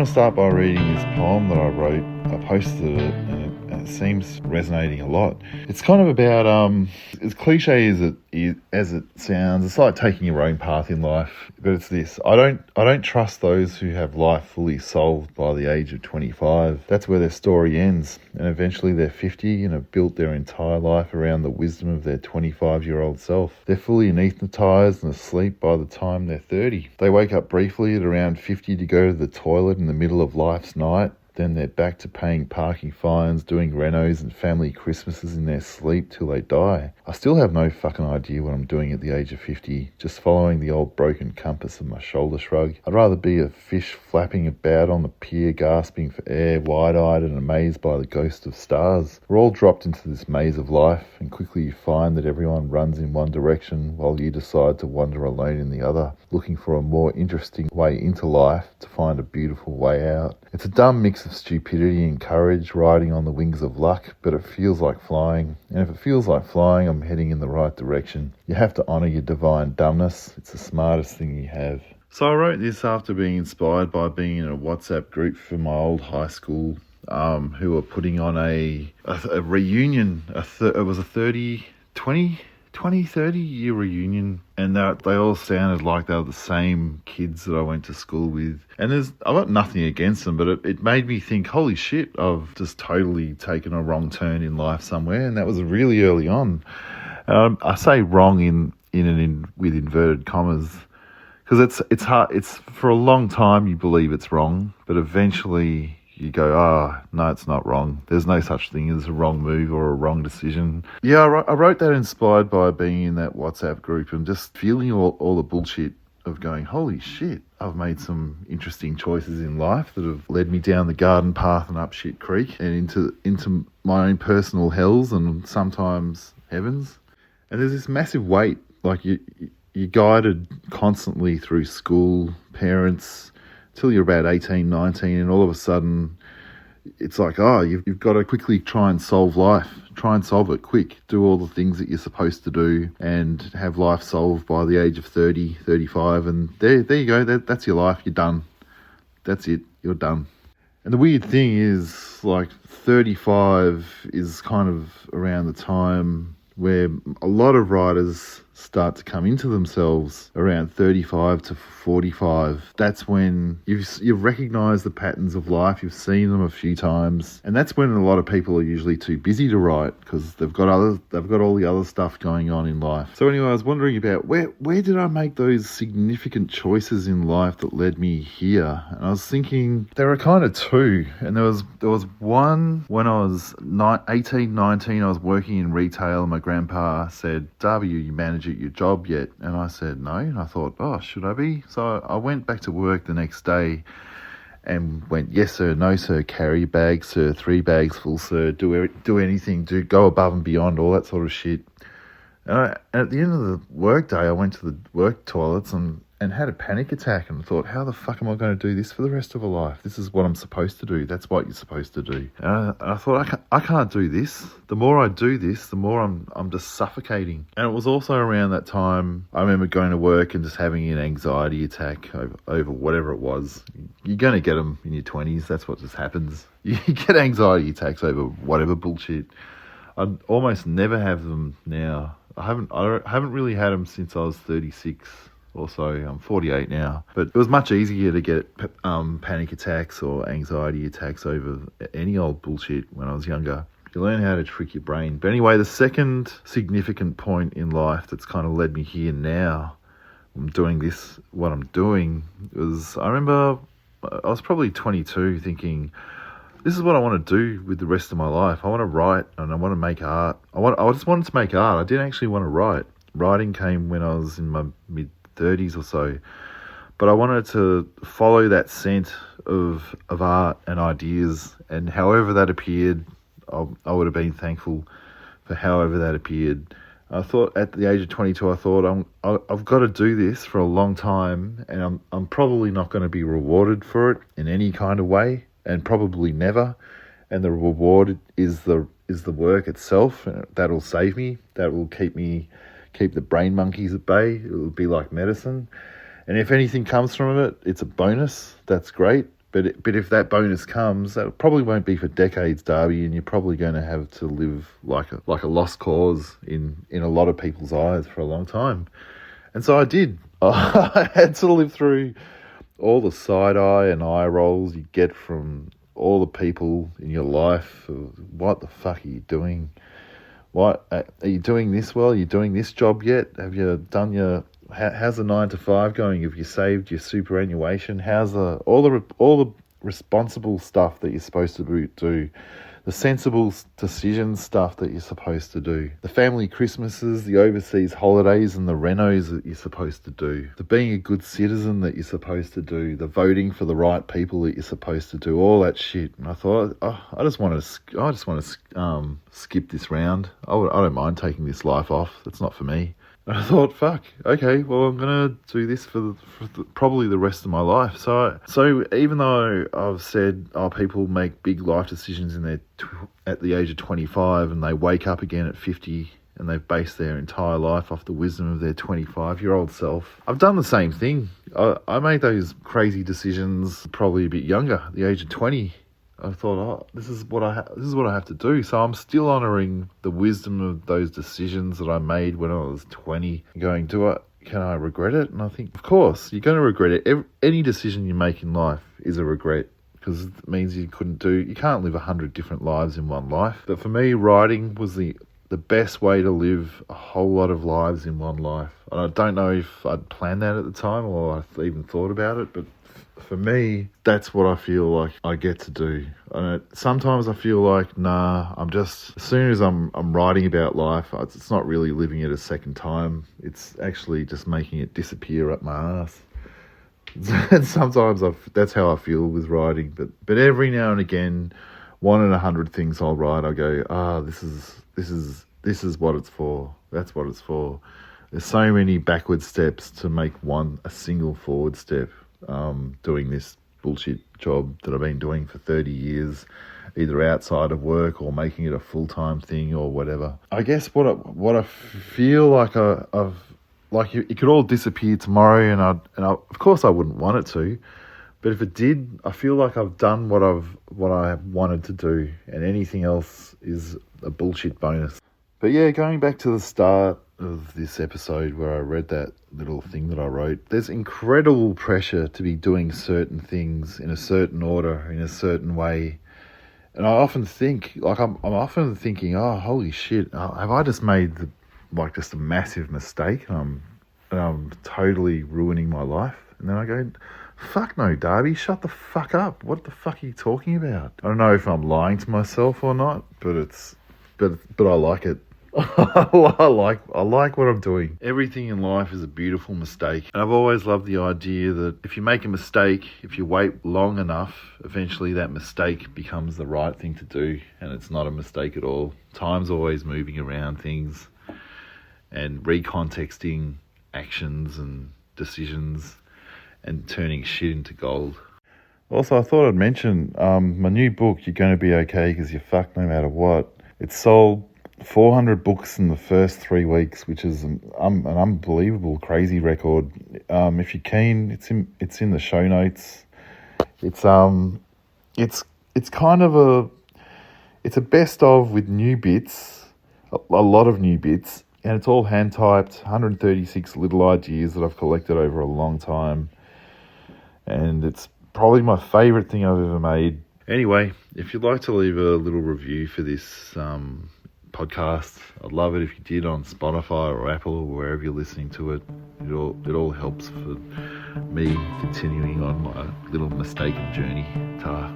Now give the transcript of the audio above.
to start by reading this poem that I wrote. I posted it and it seems resonating a lot. It's kind of about, as cliche as it sounds, it's like taking your own path in life. But it's this: I don't trust those who have life fully solved by the age of 25. That's where their story ends, and eventually they're 50 and have built their entire life around the wisdom of their 25-year-old self. They're fully anaesthetised and asleep by the time they're 30. They wake up briefly at around 50 to go to the toilet in the middle of life's night. Then they're back to paying parking fines, doing renos and family Christmases in their sleep till they die. I still have no fucking idea what I'm doing at the age of 50, just following the old broken compass of my shoulder shrug. I'd rather be a fish flapping about on the pier, gasping for air, wide-eyed and amazed by the ghost of stars. We're all dropped into this maze of life, and quickly you find that everyone runs in one direction while you decide to wander alone in the other, looking for a more interesting way into life to find a beautiful way out. It's a dumb mix of stupidity and courage riding on the wings of luck, but it feels like flying. And if it feels like flying, I'm heading in the right direction. You have to honour your divine dumbness. It's the smartest thing you have. So I wrote this after being inspired by being in a WhatsApp group for my old high school, who were putting on a reunion. It was a 30 year reunion, and they all sounded like they were the same kids that I went to school with. And I got nothing against them, but it made me think, holy shit, I've just totally taken a wrong turn in life somewhere, and that was really early on. I say wrong with inverted commas, because it's hard. It's for a long time you believe it's wrong, but eventually you go, no, it's not wrong. There's no such thing as a wrong move or a wrong decision. Yeah, I wrote that inspired by being in that WhatsApp group and just feeling all the bullshit of going, holy shit, I've made some interesting choices in life that have led me down the garden path and up shit creek and into my own personal hells and sometimes heavens. And there's this massive weight, like you're guided constantly through school, parents, till you're about 18, 19, and all of a sudden it's like, you've got to quickly try and solve life. Try and solve it quick. Do all the things that you're supposed to do and have life solved by the age of 30, 35, and there you go. That's your life. You're done. That's it. You're done. And the weird thing is, like, 35 is kind of around the time where a lot of writers start to come into themselves around 35 to 45. That's when you've recognised the patterns of life, you've seen them a few times, and that's when a lot of people are usually too busy to write because they've got all the other stuff going on in life. So anyway, I was wondering about where did I make those significant choices in life that led me here? And I was thinking there are kind of two, and there was one when I was 18, 19, I was working in retail, and my grandpa said, "Darby, are you manager at your job yet?" And I said no, and I thought, should I be? So I went back to work the next day and went, yes sir, no sir, carry bags sir, 3 bags full sir, do anything, go above and beyond, all that sort of shit. And at the end of the work day, I went to the work toilets and had a panic attack and thought, how the fuck am I going to do this for the rest of a life? This is what I'm supposed to do. That's what you're supposed to do. And I thought, I can't do this. The more I do this, the more I'm just suffocating. And it was also around that time, I remember going to work and just having an anxiety attack over whatever it was. You're going to get them in your 20s. That's what just happens. You get anxiety attacks over whatever bullshit. I almost never have them now. I haven't really had them since I was 36. Also, I'm 48 now, but it was much easier to get panic attacks or anxiety attacks over any old bullshit when I was younger. You learn how to trick your brain. But anyway, the second significant point in life that's kind of led me here now, I'm doing what I'm doing, was I remember I was probably 22 thinking, this is what I want to do with the rest of my life. I want to write and I want to make art. I just wanted to make art. I didn't actually want to write. Writing came when I was in my mid-30s or so. But I wanted to follow that scent of art and ideas, and however that appeared, I would have been thankful for however that appeared. I thought at the age of 22, I thought I've got to do this for a long time, and I'm probably not going to be rewarded for it in any kind of way, and probably never. And the reward is the work itself. That'll save me. That will keep the brain monkeys at bay. It will be like medicine. And if anything comes from it, it's a bonus. That's great. But if that bonus comes, that probably won't be for decades, Darby, and you're probably going to have to live like a lost cause in a lot of people's eyes for a long time. And so I did. I had to live through all the side eye and eye rolls you get from all the people in your life. What the fuck are you doing? What are you doing this well? Are you doing this job yet? Have you done your? How's the 9 to 5 going? Have you saved your superannuation? How's all the responsible stuff that you're supposed to do? The sensible decision stuff that you're supposed to do, the family Christmases, the overseas holidays and the renos that you're supposed to do, the being a good citizen that you're supposed to do, the voting for the right people that you're supposed to do, all that shit. And I thought, I just want to skip this round. I don't mind taking this life off. It's not for me. And I thought, fuck, okay, well, I'm going to do this for probably the rest of my life. So even though I've said, people make big life decisions at the age of 25 and they wake up again at 50 and they've based their entire life off the wisdom of their 25-year-old self. I've done the same thing. I made those crazy decisions probably a bit younger, at the age of 20. I thought, this is what I have to do. So I'm still honouring the wisdom of those decisions that I made when I was 20. Can I regret it? And I think, of course, you're going to regret it. Any decision you make in life is a regret, because it means you can't live 100 different lives in one life. But for me, writing was the best way to live a whole lot of lives in one life. And I don't know if I'd planned that at the time or I even thought about it, but for me, that's what I feel like I get to do. And sometimes I feel like, as soon as I'm writing about life, it's not really living it a second time. It's actually just making it disappear up my ass. And sometimes that's how I feel with writing. But every now and again, 1 in 100 things I'll write, I go, this is what it's for. That's what it's for. There's so many backward steps to make a single forward step. Doing this bullshit job that I've been doing for 30 years, either outside of work or making it a full-time thing or whatever. I guess what I feel like it could all disappear tomorrow, and I of course I wouldn't want it to, but if it did, I feel like I've done what I wanted to do, and anything else is a bullshit bonus. But yeah, going back to the start of this episode where I read that little thing that I wrote, there's incredible pressure to be doing certain things in a certain order, in a certain way. And I often think, I'm often thinking, holy shit, have I just made just a massive mistake and I'm totally ruining my life? And then I go, fuck no, Darby, shut the fuck up. What the fuck are you talking about? I don't know if I'm lying to myself or not, but I like it. I like what I'm doing. Everything in life is a beautiful mistake. And I've always loved the idea that if you make a mistake, if you wait long enough, eventually that mistake becomes the right thing to do. And it's not a mistake at all. Time's always moving around things and recontexting actions and decisions and turning shit into gold. Also, I thought I'd mention my new book, You're Gonna Be Okay Because You're Fucked No Matter What. It's sold 400 books in the first 3 weeks, which is an unbelievable, crazy record. If you're keen, it's in the show notes. It's kind of it's a best of with new bits, a lot of new bits, and it's all hand typed. 136 little ideas that I've collected over a long time, and it's probably my favourite thing I've ever made. Anyway, if you'd like to leave a little review for this podcast, I'd love it if you did on Spotify or Apple or wherever you're listening to it. It all helps for me continuing on my little mistaken journey. Ta.